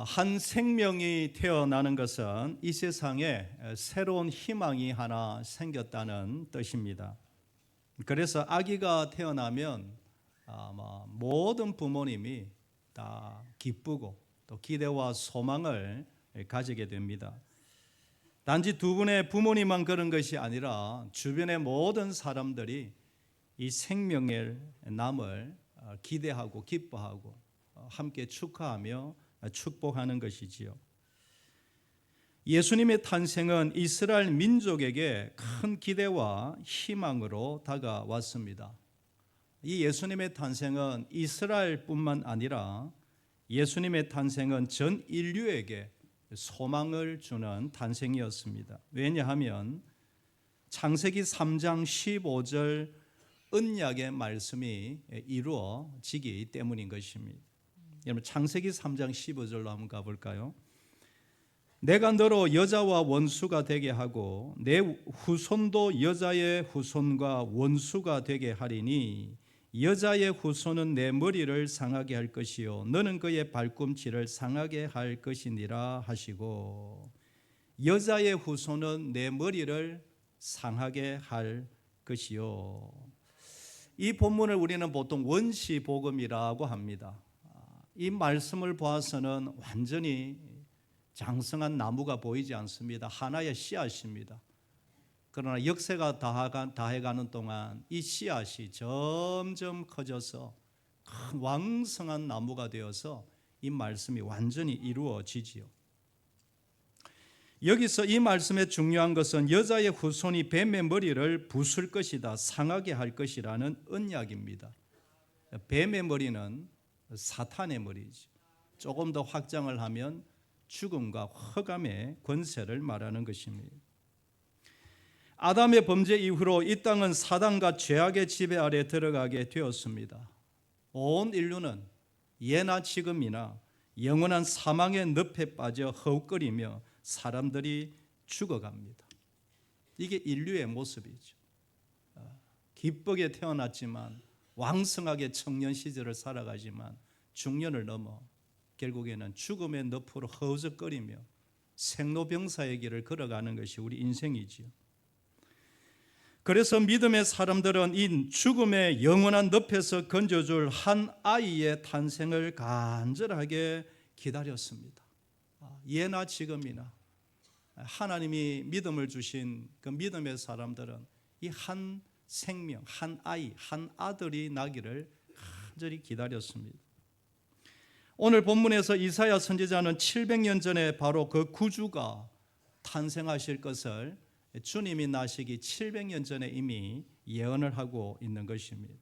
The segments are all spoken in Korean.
한 생명이 태어나는 것은 이 세상에 새로운 희망이 하나 생겼다는 뜻입니다. 그래서 아기가 태어나면 모든 부모님이 다 기쁘고 또 기대와 소망을 가지게 됩니다. 단지 두 분의 부모님만 그런 것이 아니라 주변의 모든 사람들이 이 생명의 남을 기대하고 기뻐하고 함께 축하하며 축복하는 것이지요. 예수님의 탄생은 이스라엘 민족에게 큰 기대와 희망으로 다가왔습니다. 이 예수님의 탄생은 이스라엘뿐만 아니라 예수님의 탄생은 전 인류에게 소망을 주는 탄생이었습니다. 왜냐하면 창세기 3장 15절 언약의 말씀이 이루어지기 때문인 것입니다. 여러분 창세기 3장 15절로 한번 가볼까요? 내가 너로 여자와 원수가 되게 하고 내 후손도 여자의 후손과 원수가 되게 하리니 여자의 후손은 내 머리를 상하게 할 것이요 너는 그의 발꿈치를 상하게 할 것이니라 하시고, 여자의 후손은 내 머리를 상하게 할 것이요. 이 본문을 우리는 보통 원시복음이라고 합니다. 이 말씀을 보아서는 완전히 장성한 나무가 보이지 않습니다. 하나의 씨앗입니다. 그러나 역사가 다해가는 동안 이 씨앗이 점점 커져서 큰 왕성한 나무가 되어서 이 말씀이 완전히 이루어지지요. 여기서 이 말씀의 중요한 것은 여자의 후손이 뱀의 머리를 부술 것이다, 상하게 할 것이라는 언약입니다. 뱀의 머리는 사탄의 머리죠. 조금 더 확장을 하면 죽음과 흑암의 권세를 말하는 것입니다. 아담의 범죄 이후로 이 땅은 사단과 죄악의 지배 아래 들어가게 되었습니다. 온 인류는 예나 지금이나 영원한 사망의 늪에 빠져 허우거리며 사람들이 죽어갑니다. 이게 인류의 모습이죠. 기쁘게 태어났지만 왕성하게 청년 시절을 살아가지만 중년을 넘어 결국에는 죽음의 늪으로 허우적거리며 생로병사의 길을 걸어가는 것이 우리 인생이지요. 그래서 믿음의 사람들은 이 죽음의 영원한 늪에서 건져줄 한 아이의 탄생을 간절하게 기다렸습니다. 예나 지금이나 하나님이 믿음을 주신 그 믿음의 사람들은 이 한 생명, 한 아이, 한 아들이 나기를 간절히 기다렸습니다. 오늘 본문에서 이사야 선지자는 700년 전에 바로 그 구주가 탄생하실 것을 주님이 나시기 700년 전에 이미 예언을 하고 있는 것입니다.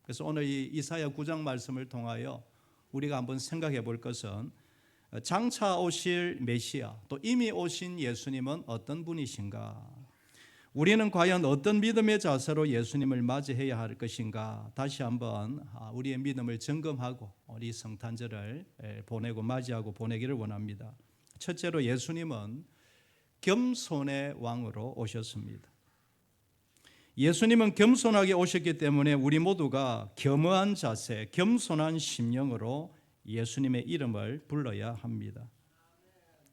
그래서 오늘 이 이사야 9장 말씀을 통하여 우리가 한번 생각해 볼 것은 장차 오실 메시아, 또 이미 오신 예수님은 어떤 분이신가? 우리는 과연 어떤 믿음의 자세로 예수님을 맞이해야 할 것인가? 다시 한번 우리의 믿음을 점검하고 우리 성탄절을 보내고 맞이하고 보내기를 원합니다. 첫째로 예수님은 겸손의 왕으로 오셨습니다. 예수님은 겸손하게 오셨기 때문에 우리 모두가 겸허한 자세, 겸손한 심령으로 예수님의 이름을 불러야 합니다.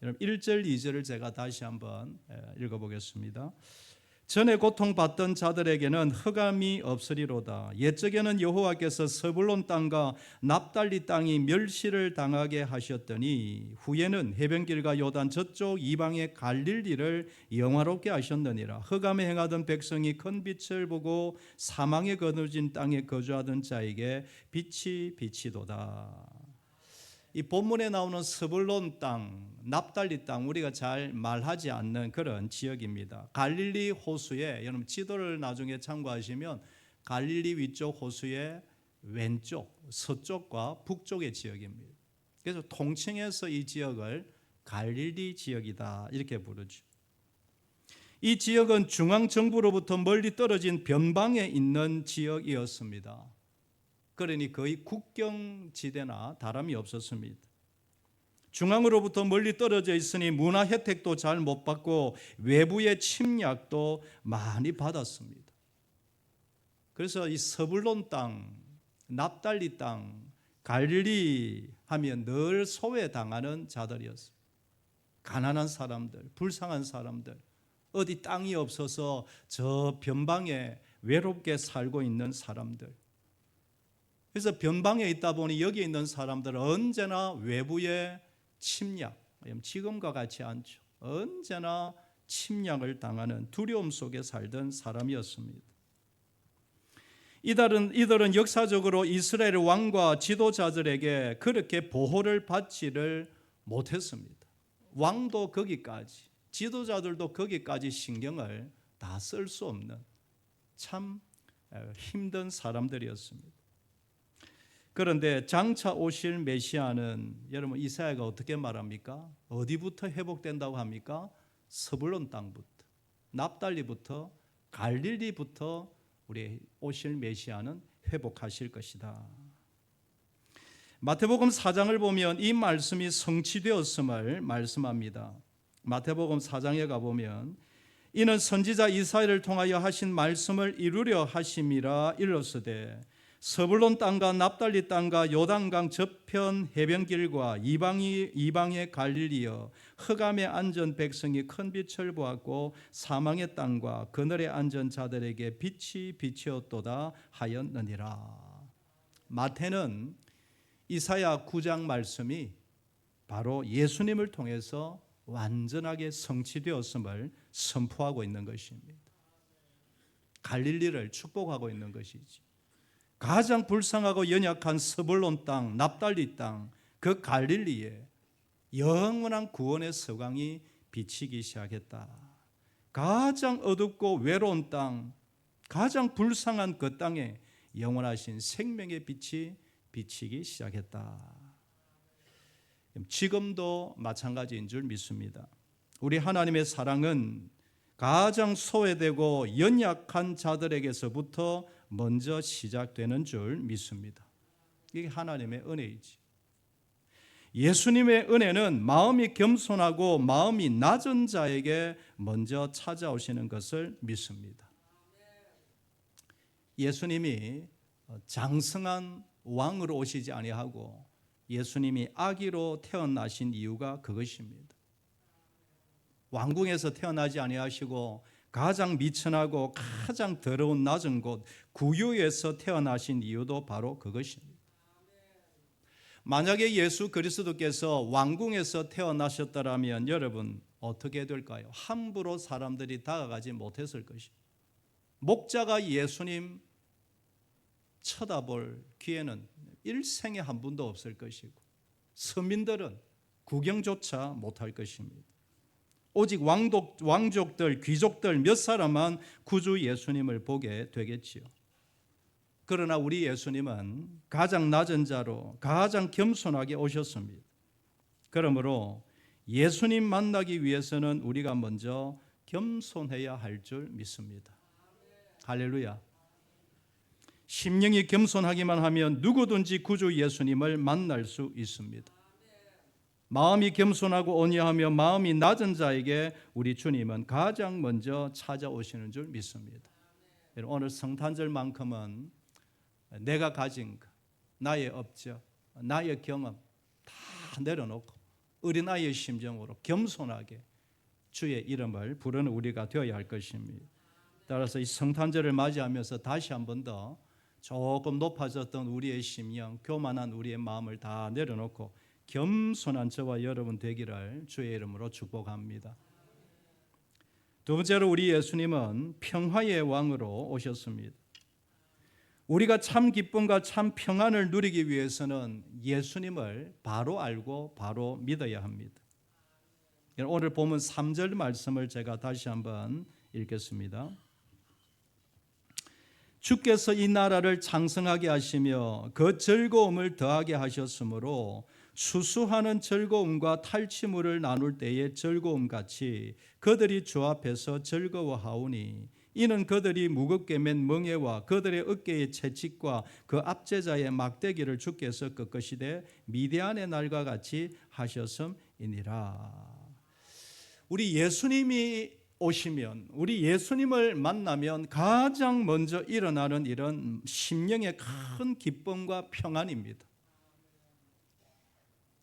여러분 1절, 2절을 제가 다시 한번 읽어보겠습니다. 전에 고통받던 자들에게는 흑암이 없으리로다. 옛적에는 여호와께서 스불론 땅과 납달리 땅이 멸시를 당하게 하셨더니 후에는 해변길과 요단 저쪽 이방의 갈릴리를 영화롭게 하셨느니라. 흑암에 행하던 백성이 큰 빛을 보고 사망에 거느진 땅에 거주하던 자에게 빛이 비치도다. 이 본문에 나오는 스불론 땅, 납달리 땅, 우리가 잘 말하지 않는 그런 지역입니다. 갈릴리 호수에, 여러분 지도를 나중에 참고하시면 갈릴리 위쪽 호수의 왼쪽, 서쪽과 북쪽의 지역입니다. 그래서 통칭해서 이 지역을 갈릴리 지역이다 이렇게 부르죠. 이 지역은 중앙정부로부터 멀리 떨어진 변방에 있는 지역이었습니다. 그러니 거의 국경지대나 다름이 없었습니다. 중앙으로부터 멀리 떨어져 있으니 문화 혜택도 잘 못 받고 외부의 침략도 많이 받았습니다. 그래서 이 서불론 땅, 납달리 땅, 갈릴리 하면 늘 소외당하는 자들이었어요. 가난한 사람들, 불쌍한 사람들, 어디 땅이 없어서 저 변방에 외롭게 살고 있는 사람들. 그래서 변방에 있다 보니 여기 있는 사람들은 언제나 외부의 침략, 지금과 같이 않죠. 언제나 침략을 당하는 두려움 속에 살던 사람이었습니다. 이들은 역사적으로 이스라엘 왕과 지도자들에게 그렇게 보호를 받지를 못했습니다. 왕도 거기까지, 지도자들도 거기까지 신경을 다 쓸 수 없는 참 힘든 사람들이었습니다. 그런데 장차 오실 메시아는 여러분 이사야가 어떻게 말합니까? 어디부터 회복된다고 합니까? 스불론 땅부터, 납달리부터, 갈릴리부터 우리 오실 메시아는 회복하실 것이다. 마태복음 4장을 보면 이 말씀이 성취되었음을 말씀합니다. 마태복음 4장에 가보면 이는 선지자 이사야를 통하여 하신 말씀을 이루려 하심이라 일렀으되 서불론 땅과 납달리 땅과 요단강 저편 해변길과 이방의 갈릴리여 흑암에 앉은 백성이 큰 빛을 보았고 사망의 땅과 그늘에 앉은 자들에게 빛이 비치었도다 하였느니라. 마태는 이사야 9장 말씀이 바로 예수님을 통해서 완전하게 성취되었음을 선포하고 있는 것입니다. 갈릴리를 축복하고 있는 것이지. 가장 불쌍하고 연약한 스불론 땅, 납달리 땅, 그 갈릴리에 영원한 구원의 서광이 비치기 시작했다. 가장 어둡고 외로운 땅, 가장 불쌍한 그 땅에 영원하신 생명의 빛이 비치기 시작했다. 지금도 마찬가지인 줄 믿습니다. 우리 하나님의 사랑은 가장 소외되고 연약한 자들에게서부터 먼저 시작되는 줄 믿습니다. 이게 하나님의 은혜이지. 예수님의 은혜는 마음이 겸손하고 마음이 낮은 자에게 먼저 찾아오시는 것을 믿습니다. 예수님이 장성한 왕으로 오시지 아니하고 예수님이 아기로 태어나신 이유가 그것입니다. 왕궁에서 태어나지 아니하시고 가장 미천하고 가장 더러운 낮은 곳 구유에서 태어나신 이유도 바로 그것입니다. 만약에 예수 그리스도께서 왕궁에서 태어나셨더라면 여러분 어떻게 될까요? 함부로 사람들이 다가가지 못했을 것입니다. 목자가 예수님 쳐다볼 기회는 일생에 한 분도 없을 것이고 서민들은 구경조차 못할 것입니다. 오직 왕족들, 귀족들 몇 사람만 구주 예수님을 보게 되겠지요. 그러나 우리 예수님은 가장 낮은 자로 가장 겸손하게 오셨습니다. 그러므로 예수님 만나기 위해서는 우리가 먼저 겸손해야 할 줄 믿습니다. 할렐루야. 심령이 겸손하기만 하면 누구든지 구주 예수님을 만날 수 있습니다. 마음이 겸손하고 온유하며 마음이 낮은 자에게 우리 주님은 가장 먼저 찾아오시는 줄 믿습니다. 오늘 성탄절만큼은 내가 가진 것, 나의 업적, 나의 경험 다 내려놓고 어린아이의 심정으로 겸손하게 주의 이름을 부르는 우리가 되어야 할 것입니다. 따라서 이 성탄절을 맞이하면서 다시 한 번 더 조금 높아졌던 우리의 심령, 교만한 우리의 마음을 다 내려놓고 겸손한 저와 여러분 되기를 주의 이름으로 축복합니다. 두 번째로 우리 예수님은 평화의 왕으로 오셨습니다. 우리가 참 기쁨과 참 평안을 누리기 위해서는 예수님을 바로 알고 바로 믿어야 합니다. 오늘 보면 3절 말씀을 제가 다시 한번 읽겠습니다. 주께서 이 나라를 창성하게 하시며 그 즐거움을 더하게 하셨으므로 수수하는 즐거움과 탈취물을 나눌 때의 즐거움같이 그들이 주 앞에서 즐거워하오니 이는 그들이 무겁게 맨 멍에와 그들의 어깨의 채찍과 그 압제자의 막대기를 주께서 꺾으시되 미디안의 날과 같이 하셨음이니라. 우리 예수님이 오시면, 우리 예수님을 만나면 가장 먼저 일어나는 일은 심령의 큰 기쁨과 평안입니다.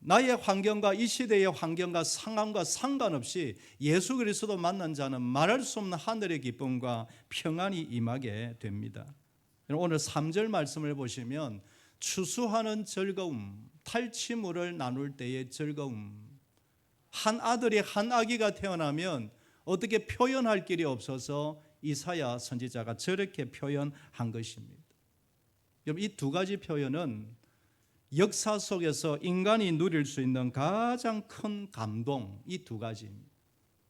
나의 환경과 이 시대의 환경과 상황과 상관없이 예수 그리스도 만난 자는 말할 수 없는 하늘의 기쁨과 평안이 임하게 됩니다. 오늘 3절 말씀을 보시면 추수하는 즐거움, 탈취물을 나눌 때의 즐거움. 한 아들이 한 아기가 태어나면 어떻게 표현할 길이 없어서 이사야 선지자가 저렇게 표현한 것입니다. 여러분, 이 두 가지 표현은 역사 속에서 인간이 누릴 수 있는 가장 큰 감동, 이 두 가지입니다.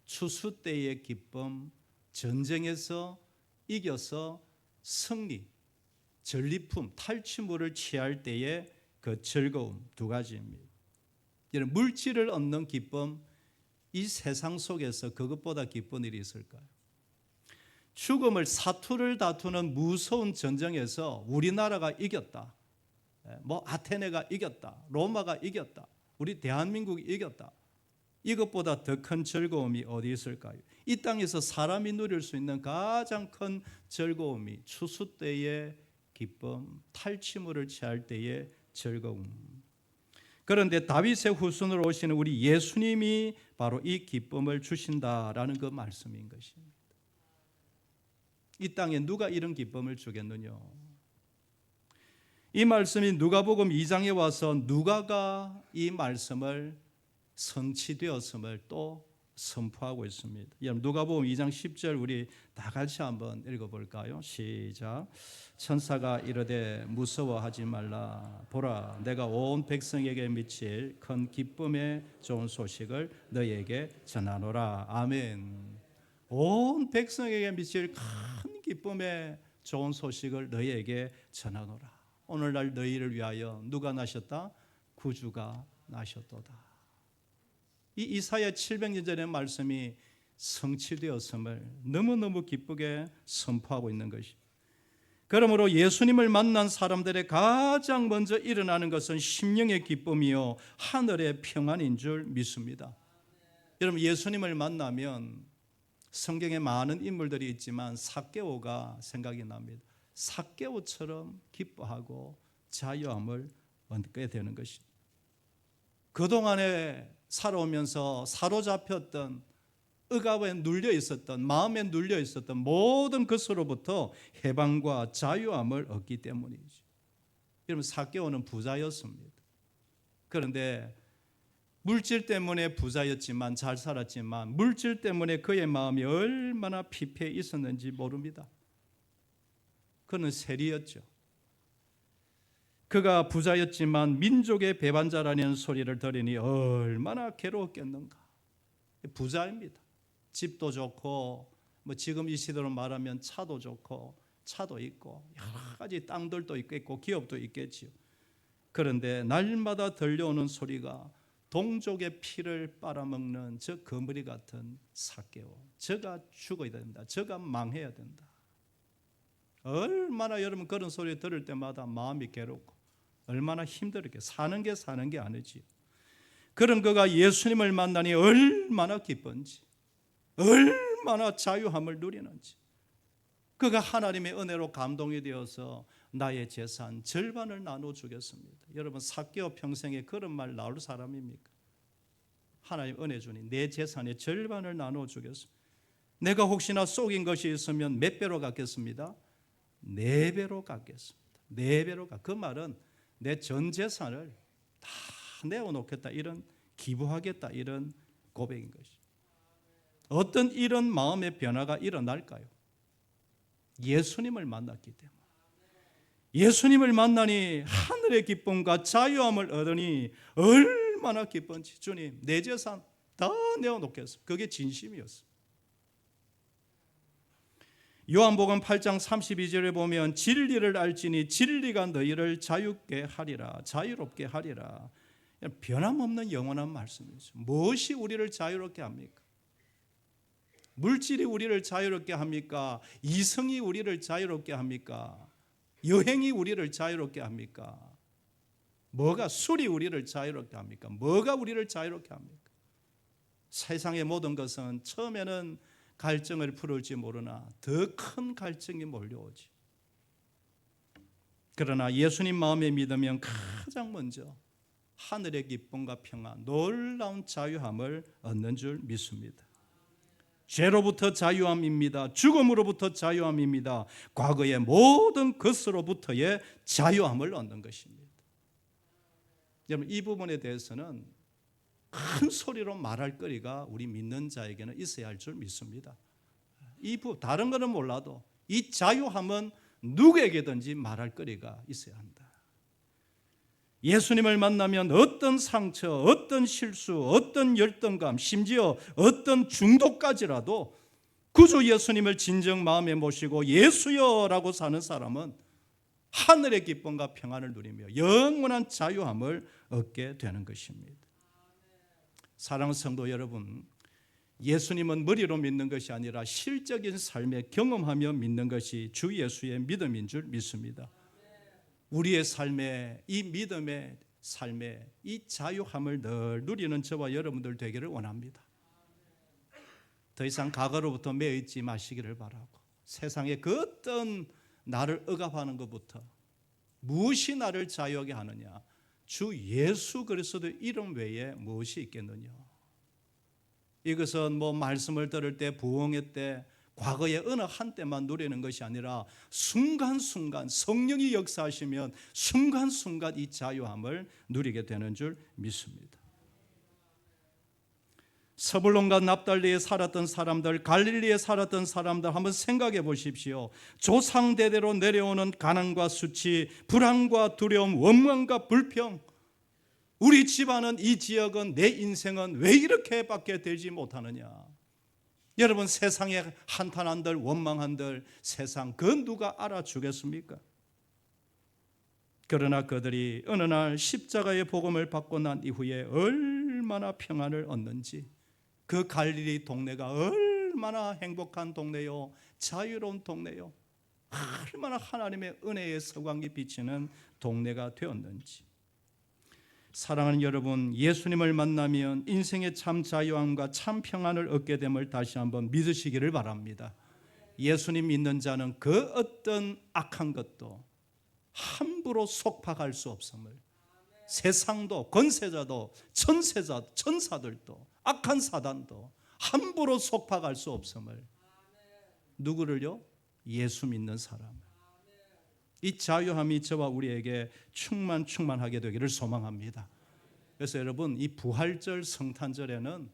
추수 때의 기쁨, 전쟁에서 이겨서 승리, 전리품, 탈취물을 취할 때의 그 즐거움, 두 가지입니다. 여러분, 물질을 얻는 기쁨, 이 세상 속에서 그것보다 기쁜 일이 있을까요? 죽음을, 사투를 다투는 무서운 전쟁에서 우리나라가 이겼다, 아테네가 이겼다, 로마가 이겼다, 우리 대한민국이 이겼다, 이것보다 더 큰 즐거움이 어디 있을까요? 이 땅에서 사람이 누릴 수 있는 가장 큰 즐거움이 추수 때의 기쁨, 탈취물을 취할 때의 즐거움. 그런데 다윗의 후손으로 오시는 우리 예수님이 바로 이 기쁨을 주신다라는 그 말씀인 것입니다. 이 땅에 누가 이런 기쁨을 주겠느냐? 이 말씀이 누가복음 2장에 와서 누가가 이 말씀을 성취되었음을 또 선포하고 있습니다. 여러분, 누가복음 2장 10절 우리 다 같이 한번 읽어볼까요? 시작. 천사가 이르되 무서워하지 말라. 보라, 내가 온 백성에게 미칠 큰 기쁨의 좋은 소식을 너희에게 전하노라. 아멘. 온 백성에게 미칠 큰 기쁨의 좋은 소식을 너희에게 전하노라. 오늘날 너희를 위하여 누가 나셨다? 구주가 나셨도다. 이 이사야 700년 전의 말씀이 성취되었음을 너무너무 기쁘게 선포하고 있는 것입니다. 그러므로 예수님을 만난 사람들의 가장 먼저 일어나는 것은 심령의 기쁨이요 하늘의 평안인 줄 믿습니다. 여러분, 예수님을 만나면 성경에 많은 인물들이 있지만 삭개오가 생각이 납니다. 삭개오처럼 기뻐하고 자유함을 얻게 되는 것입니다. 그동안에 살아오면서 사로잡혔던, 억압에 눌려 있었던, 마음에 눌려 있었던 모든 것으로부터 해방과 자유함을 얻기 때문이죠. 여러분, 삭개오는 부자였습니다. 그런데 물질 때문에 부자였지만, 잘 살았지만 물질 때문에 그의 마음이 얼마나 피폐해 있었는지 모릅니다. 그는 세리였죠. 그가 부자였지만 민족의 배반자라는 소리를 들으니 얼마나 괴로웠겠는가. 부자입니다. 집도 좋고, 지금 이 시대로 말하면 차도 좋고, 차도 있고, 여러 가지 땅들도 있겠고, 기업도 있겠지요. 그런데 날마다 들려오는 소리가 동족의 피를 빨아먹는 저 거머리 같은 삭개오, 저가 죽어야 된다, 저가 망해야 된다. 얼마나 여러분 그런 소리 들을 때마다 마음이 괴롭고 얼마나 힘들게 사는 게 아니지요. 그런 그가 예수님을 만나니 얼마나 기쁜지, 얼마나 자유함을 누리는지. 그가 하나님의 은혜로 감동이 되어서 나의 재산 절반을 나눠주겠습니다. 여러분, 삭개오 평생에 그런 말 나올 사람입니까? 하나님 은혜 주니 내 재산의 절반을 나눠주겠습니다. 내가 혹시나 속인 것이 있으면 몇 배로 갚겠습니다? 4배로 갚겠습니다. 4배로 갚. 그 말은 내 전 재산을 다 내어놓겠다, 이런, 기부하겠다, 이런 고백인 것이죠. 어떤 이런 마음의 변화가 일어날까요? 예수님을 만났기 때문에. 예수님을 만나니 하늘의 기쁨과 자유함을 얻으니 얼마나 기쁜지. 주님, 내 재산 다 내어놓겠습니다. 그게 진심이었어요. 요한복음 8장 32절에 보면 진리를 알지니 진리가 너희를 자유롭게 하리라. 자유롭게 하리라. 변함없는 영원한 말씀이죠. 무엇이 우리를 자유롭게 합니까? 물질이 우리를 자유롭게 합니까? 이성이 우리를 자유롭게 합니까? 여행이 우리를 자유롭게 합니까? 뭐가, 술이 우리를 자유롭게 합니까? 뭐가 우리를 자유롭게 합니까? 세상의 모든 것은 처음에는 갈증을 풀을지 모르나 더 큰 갈증이 몰려오지. 그러나 예수님 마음에 믿으면 가장 먼저 하늘의 기쁨과 평안, 놀라운 자유함을 얻는 줄 믿습니다. 죄로부터 자유함입니다. 죽음으로부터 자유함입니다. 과거의 모든 것으로부터의 자유함을 얻는 것입니다. 여러분, 이 부분에 대해서는 큰 소리로 말할 거리가 우리 믿는 자에게는 있어야 할 줄 믿습니다. 다른 거는 몰라도 이 자유함은 누구에게든지 말할 거리가 있어야 한다. 예수님을 만나면 어떤 상처, 어떤 실수, 어떤 열등감, 심지어 어떤 중독까지라도 구주 예수님을 진정 마음에 모시고 예수여라고 사는 사람은 하늘의 기쁨과 평안을 누리며 영원한 자유함을 얻게 되는 것입니다. 사랑하는 성도 여러분, 예수님은 머리로 믿는 것이 아니라 실적인 삶에 경험하며 믿는 것이 주 예수의 믿음인 줄 믿습니다. 우리의 삶에, 이 믿음의 삶에 이 자유함을 늘 누리는 저와 여러분들 되기를 원합니다. 더 이상 과거로부터 매여있지 마시기를 바라고, 세상의 그 어떤 나를 억압하는 것부터 무엇이 나를 자유하게 하느냐, 주 예수 그리스도의 이름 외에 무엇이 있겠느냐. 이것은 말씀을 들을 때, 부흥회 때, 과거의 어느 한때만 누리는 것이 아니라 순간순간 성령이 역사하시면 순간순간 이 자유함을 누리게 되는 줄 믿습니다. 서불론과 납달리에 살았던 사람들, 갈릴리에 살았던 사람들 한번 생각해 보십시오. 조상대대로 내려오는 가난과 수치, 불안과 두려움, 원망과 불평. 우리 집안은, 이 지역은, 내 인생은 왜 이렇게밖에 되지 못하느냐. 여러분, 세상에 한탄한들, 원망한들 세상 그 누가 알아주겠습니까? 그러나 그들이 어느 날 십자가의 복음을 받고 난 이후에 얼마나 평안을 얻는지, 그 갈릴리 동네가 얼마나 행복한 동네요, 자유로운 동네요, 얼마나 하나님의 은혜의 서광이 비치는 동네가 되었는지. 사랑하는 여러분, 예수님을 만나면 인생의 참 자유함과 참 평안을 얻게 됨을 다시 한번 믿으시기를 바랍니다. 예수님 믿는 자는 그 어떤 악한 것도 함부로 속박할 수 없음을, 세상도, 권세자도, 천사들도, 악한 사단도 함부로 속박할 수 없음을. 누구를요? 예수 믿는 사람을. 이 자유함이 저와 우리에게 충만하게 되기를 소망합니다. 그래서 여러분, 이 부활절 성탄절에는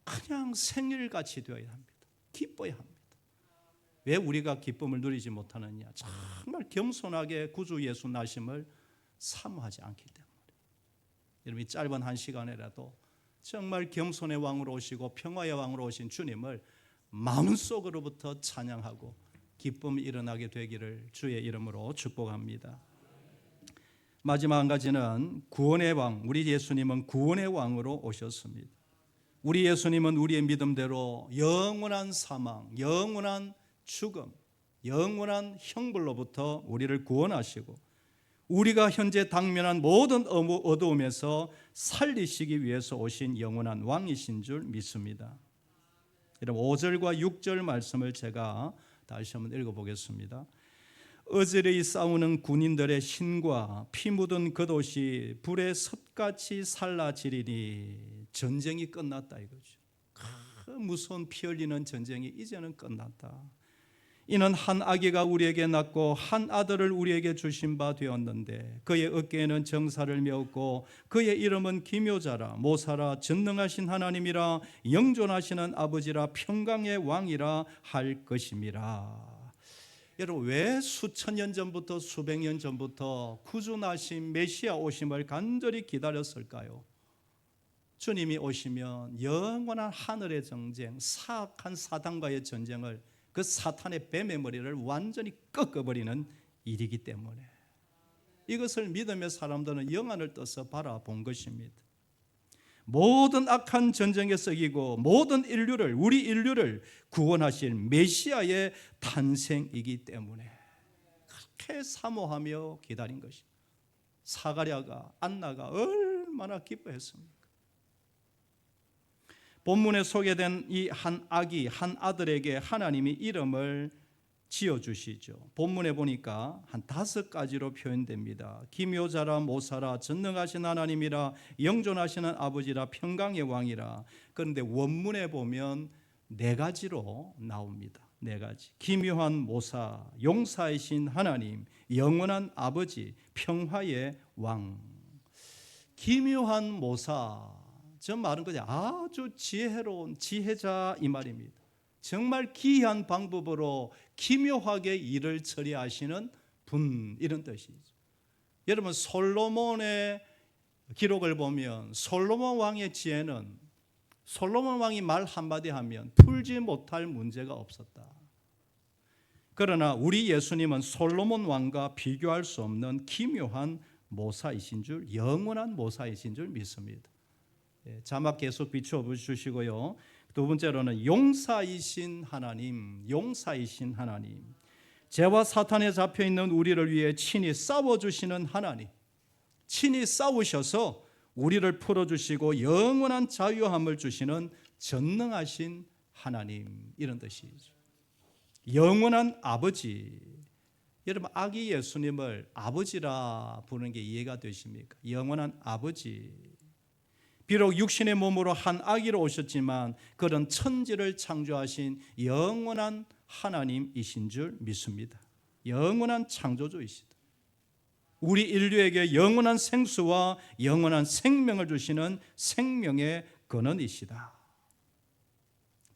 그냥 생일같이 되어야 합니다. 기뻐야 합니다. 왜 우리가 기쁨을 누리지 못하느냐? 정말 겸손하게 구주 예수 나심을 사모하지 않기 때문에. 여러분, 이 짧은 한 시간이라도 정말 겸손의 왕으로 오시고 평화의 왕으로 오신 주님을 마음속으로부터 찬양하고 기쁨이 일어나게 되기를 주의 이름으로 축복합니다. 마지막 한 가지는 구원의 왕, 우리 예수님은 구원의 왕으로 오셨습니다. 우리 예수님은 우리의 믿음대로 영원한 사망, 영원한 죽음, 영원한 형벌로부터 우리를 구원하시고 우리가 현재 당면한 모든 어두움에서 살리시기 위해서 오신 영원한 왕이신 줄 믿습니다. 여러분, 5절과 6절 말씀을 제가 다시 한번 읽어보겠습니다. 어질이 싸우는 군인들의 신과 피 묻은 겉옷이 불에 섭같이 살라지리니 전쟁이 끝났다 이거죠. 그 무서운 피 흘리는 전쟁이 이제는 끝났다. 이는 한 아기가 우리에게 낳고 한 아들을 우리에게 주신 바 되었는데 그의 어깨에는 정사를 메었고 그의 이름은 기묘자라 모사라 전능하신 하나님이라 영존하시는 아버지라 평강의 왕이라 할 것임이라. 여러분, 왜 수천 년 전부터 수백 년 전부터 구주나신 메시아 오심을 간절히 기다렸을까요? 주님이 오시면 영원한 하늘의 전쟁, 사악한 사단과의 전쟁을, 그 사탄의 뱀의 머리를 완전히 꺾어버리는 일이기 때문에 이것을 믿음의 사람들은 영안을 떠서 바라본 것입니다. 모든 악한 전쟁에서 이기고 모든 인류를, 우리 인류를 구원하실 메시아의 탄생이기 때문에 그렇게 사모하며 기다린 것입니다. 사가랴가, 안나가 얼마나 기뻐했습니까? 본문에 소개된 이 한 아기, 한 아들에게 하나님이 이름을 지어주시죠. 본문에 보니까 한 5가지로 표현됩니다. 기묘자라, 모사라, 전능하신 하나님이라, 영존하시는 아버지라, 평강의 왕이라. 그런데 원문에 보면 4가지로 나옵니다. 4가지. 기묘한 모사, 용사이신 하나님, 영원한 아버지, 평화의 왕. 기묘한 모사, 저 말은 그냥 아주 지혜로운 지혜자 이 말입니다. 정말 기이한 방법으로 기묘하게 일을 처리하시는 분, 이런 뜻이죠. 여러분, 솔로몬의 기록을 보면 솔로몬 왕의 지혜는 솔로몬 왕이 말 한마디 하면 풀지 못할 문제가 없었다. 그러나 우리 예수님은 솔로몬 왕과 비교할 수 없는 기묘한 모사이신 줄, 영원한 모사이신 줄 믿습니다. 자막 계속 비춰주시고요. 2번째로는 용사이신 하나님, 용사이신 하나님. 죄와 사탄에 잡혀있는 우리를 위해 친히 싸워주시는 하나님, 친히 싸우셔서 우리를 풀어주시고 영원한 자유함을 주시는 전능하신 하나님, 이런 뜻이죠. 영원한 아버지. 여러분, 아기 예수님을 아버지라 부르는 게 이해가 되십니까? 영원한 아버지. 비록 육신의 몸으로 한 아기로 오셨지만 그런 천지를 창조하신 영원한 하나님이신 줄 믿습니다. 영원한 창조주이시다. 우리 인류에게 영원한 생수와 영원한 생명을 주시는 생명의 근원이시다.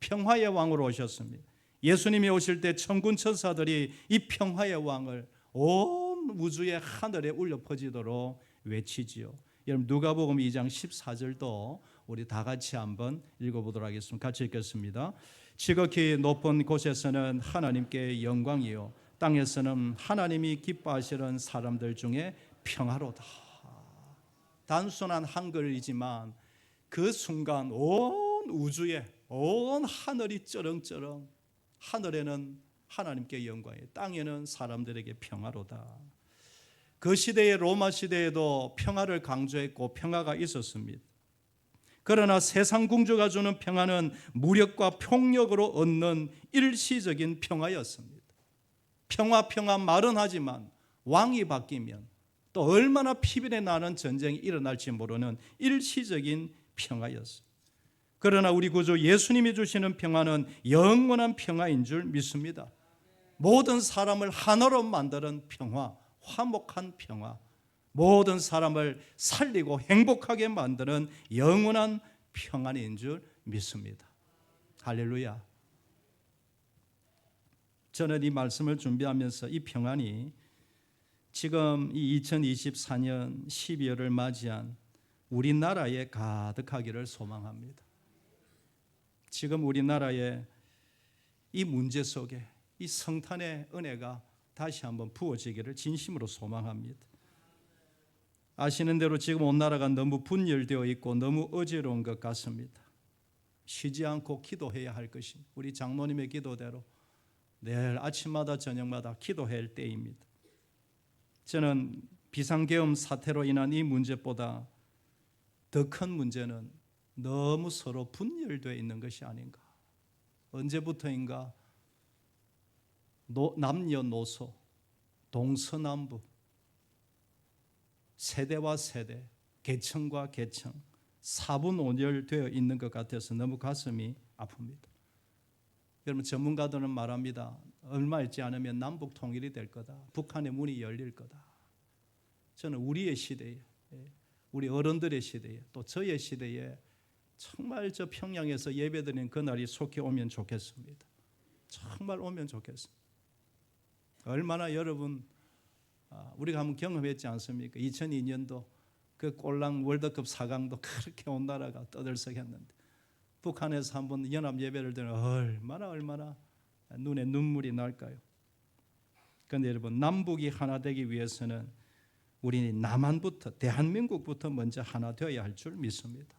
평화의 왕으로 오셨습니다. 예수님이 오실 때 천군 천사들이 이 평화의 왕을 온 우주의 하늘에 울려 퍼지도록 외치지요. 여러분, 누가복음 2장 14절도 우리 다 같이 한번 읽어보도록 하겠습니다. 같이 읽겠습니다. 지극히 높은 곳에서는 하나님께 영광이요, 땅에서는 하나님이 기뻐하시는 사람들 중에 평화로다. 단순한 한글이지만 그 순간 온 우주에 온 하늘이 쩌렁쩌렁, 하늘에는 하나님께 영광이요, 땅에는 사람들에게 평화로다. 그 시대의 로마 시대에도 평화를 강조했고 평화가 있었습니다. 그러나 세상 궁주가 주는 평화는 무력과 폭력으로 얻는 일시적인 평화였습니다. 평화 말은 하지만 왕이 바뀌면 또 얼마나 피비린내 나는 전쟁이 일어날지 모르는 일시적인 평화였습니다. 그러나 우리 구주 예수님이 주시는 평화는 영원한 평화인 줄 믿습니다. 모든 사람을 하나로 만드는 평화, 화목한 평화, 모든 사람을 살리고 행복하게 만드는 영원한 평안인 줄 믿습니다. 할렐루야. 저는 이 말씀을 준비하면서 이 평안이 지금 이 2024년 12월을 맞이한 우리나라에 가득하기를 소망합니다. 지금 우리나라의 이 문제 속에 이 성탄의 은혜가 다시 한번 부어지기를 진심으로 소망합니다. 아시는 대로 지금 온 나라가 너무 분열되어 있고 너무 어지러운 것 같습니다. 쉬지 않고 기도해야 할 것입니다. 우리 장로님의 기도대로 내일 아침마다 저녁마다 기도해야 할 때입니다. 저는 비상계엄 사태로 인한 이 문제보다 더 큰 문제는 너무 서로 분열되어 있는 것이 아닌가. 언제부터인가 남녀노소, 동서남북, 세대와 세대, 계층과 계층 사분오열되어 있는 것 같아서 너무 가슴이 아픕니다. 여러분, 전문가들은 말합니다. 얼마 있지 않으면 남북 통일이 될 거다. 북한의 문이 열릴 거다. 저는 우리의 시대에, 우리 어른들의 시대에, 또 저의 시대에 정말 저 평양에서 예배드리는 그날이 속히 오면 좋겠습니다. 정말 오면 좋겠습니다. 얼마나 여러분, 우리가 한번 경험했지 않습니까? 2002년도 그 꼴랑 월드컵 4강도 그렇게 온 나라가 떠들썩했는데 북한에서 한번 연합 예배를 드리면 얼마나 눈에 눈물이 날까요? 그런데 여러분, 남북이 하나 되기 위해서는 우리 남한부터, 대한민국부터 먼저 하나 되어야 할 줄 믿습니다.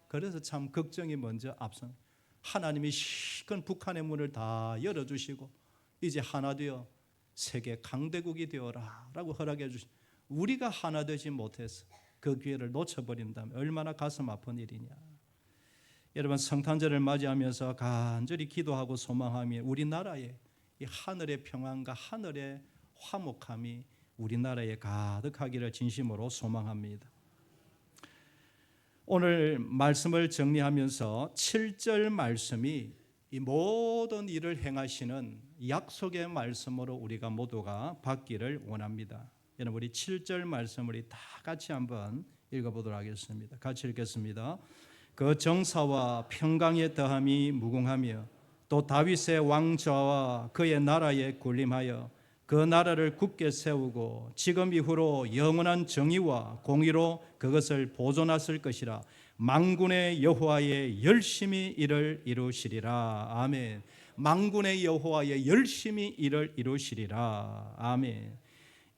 그래서 참 걱정이 먼저 앞선. 하나님이 시큰 북한의 문을 다 열어주시고 이제 하나 되어 세계 강대국이 되어라 라고 허락해 주신, 우리가 하나 되지 못해서 그 기회를 놓쳐버린다면 얼마나 가슴 아픈 일이냐. 여러분, 성탄절을 맞이하면서 간절히 기도하고 소망하며 우리나라에 이 하늘의 평안과 하늘의 화목함이 우리나라에 가득하기를 진심으로 소망합니다. 오늘 말씀을 정리하면서 7절 말씀이 이 모든 일을 행하시는 약속의 말씀으로 우리가 모두가 받기를 원합니다. 여러분 우리 7절 말씀을 우리 다 같이 한번 읽어보도록 하겠습니다. 같이 읽겠습니다. 그 정사와 평강의 더함이 무궁하며 또 다윗의 왕좌와 그의 나라에 군림하여 그 나라를 굳게 세우고 지금 이후로 영원한 정의와 공의로 그것을 보존하실 것이라. 만군의 여호와의 열심히 일을 이루시리라. 아멘. 만군의 여호와의 열심히 일을 이루시리라. 아멘.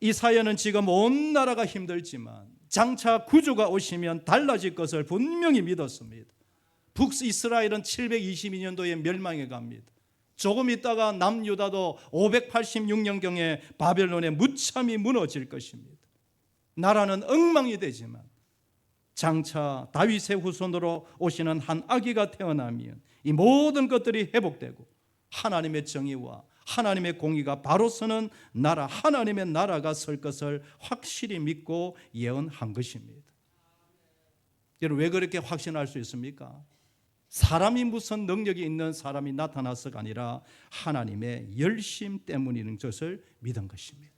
이 사연은 지금 온 나라가 힘들지만 장차 구주가 오시면 달라질 것을 분명히 믿었습니다. 북이스라엘은 722년도에 멸망해 갑니다. 조금 있다가 남유다도 586년경에 바벨론에 무참히 무너질 것입니다. 나라는 엉망이 되지만 장차 다윗의 후손으로 오시는 한 아기가 태어나면 이 모든 것들이 회복되고 하나님의 정의와 하나님의 공의가 바로 서는 나라, 하나님의 나라가 설 것을 확실히 믿고 예언한 것입니다. 여러분 왜 그렇게 확신할 수 있습니까? 사람이 무슨 능력이 있는 사람이 나타나서가 아니라 하나님의 열심 때문인 것을 믿은 것입니다.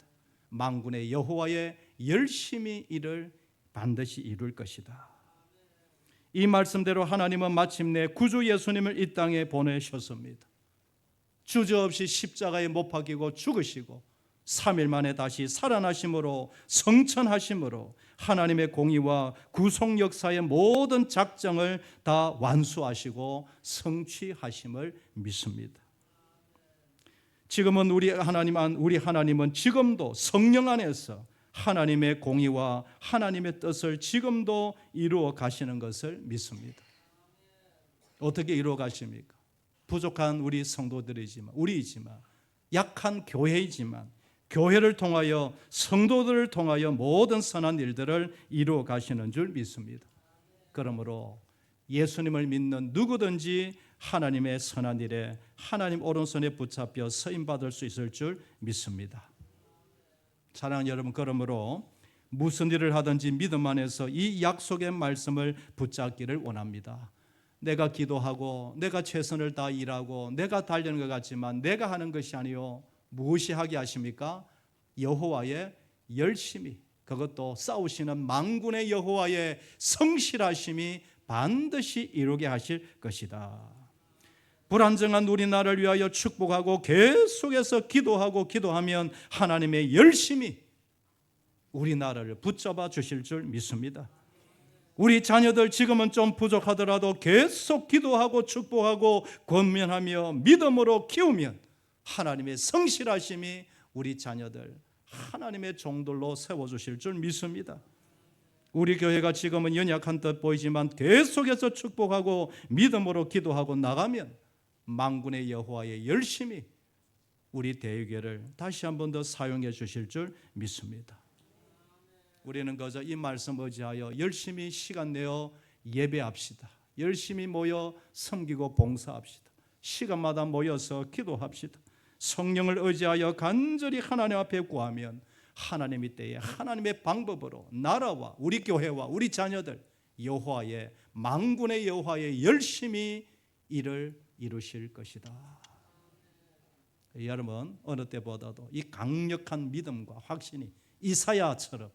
만군의 여호와의 열심히 일을 반드시 이룰 것이다. 이 말씀대로 하나님은 마침내 구주 예수님을 이 땅에 보내셨습니다. 주저없이 십자가에 못 박히고 죽으시고 3일 만에 다시 살아나심으로 성천하심으로 하나님의 공의와 구속 역사의 모든 작정을 다 완수하시고 성취하심을 믿습니다. 지금은 우리 하나님은 지금도 성령 안에서 하나님의 공의와 하나님의 뜻을 지금도 이루어 가시는 것을 믿습니다. 어떻게 이루어 가십니까? 부족한 우리 성도들이지만 우리이지만 약한 교회이지만 교회를 통하여 성도들을 통하여 모든 선한 일들을 이루어 가시는 줄 믿습니다. 그러므로 예수님을 믿는 누구든지 하나님의 선한 일에 하나님 오른손에 붙잡혀 서임받을 수 있을 줄 믿습니다. 사랑하는 여러분, 그러므로 무슨 일을 하든지 믿음 안에서 이 약속의 말씀을 붙잡기를 원합니다. 내가 기도하고 내가 최선을 다해 일하고 내가 달려는 것 같지만 내가 하는 것이 아니요 무엇이 하게 하십니까? 여호와의 열심히, 그것도 싸우시는 만군의 여호와의 성실하심이 반드시 이루게 하실 것이다. 불안정한 우리나라를 위하여 축복하고 계속해서 기도하면 하나님의 열심히 우리나라를 붙잡아 주실 줄 믿습니다. 우리 자녀들 지금은 좀 부족하더라도 계속 기도하고 축복하고 권면하며 믿음으로 키우면 하나님의 성실하심이 우리 자녀들 하나님의 종들로 세워주실 줄 믿습니다. 우리 교회가 지금은 연약한 듯 보이지만 계속해서 축복하고 믿음으로 기도하고 나가면 만군의 여호와의 열심히 우리 대교회를 다시 한 번 더 사용해 주실 줄 믿습니다. 우리는 그저 이 말씀 의지하여 열심히 시간 내어 예배합시다. 열심히 모여 섬기고 봉사합시다. 시간마다 모여서 기도합시다. 성령을 의지하여 간절히 하나님 앞에 구하면 하나님이 때에 하나님의 방법으로 나라와 우리 교회와 우리 자녀들 여호와의 만군의 여호와의 열심히 일을 이루실 것이다. 여러분 어느 때보다도 이 강력한 믿음과 확신이 이사야처럼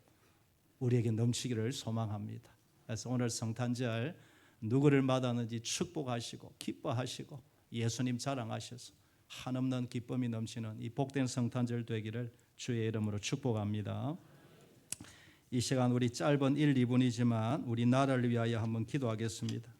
우리에게 넘치기를 소망합니다. 그래서 오늘 성탄절 누구를 맞았는지 축복하시고 기뻐하시고 예수님 자랑하셔서 한없는 기쁨이 넘치는 이 복된 성탄절 되기를 주의 이름으로 축복합니다. 이 시간 우리 짧은 1, 2분이지만 우리 나라를 위하여 한번 기도하겠습니다.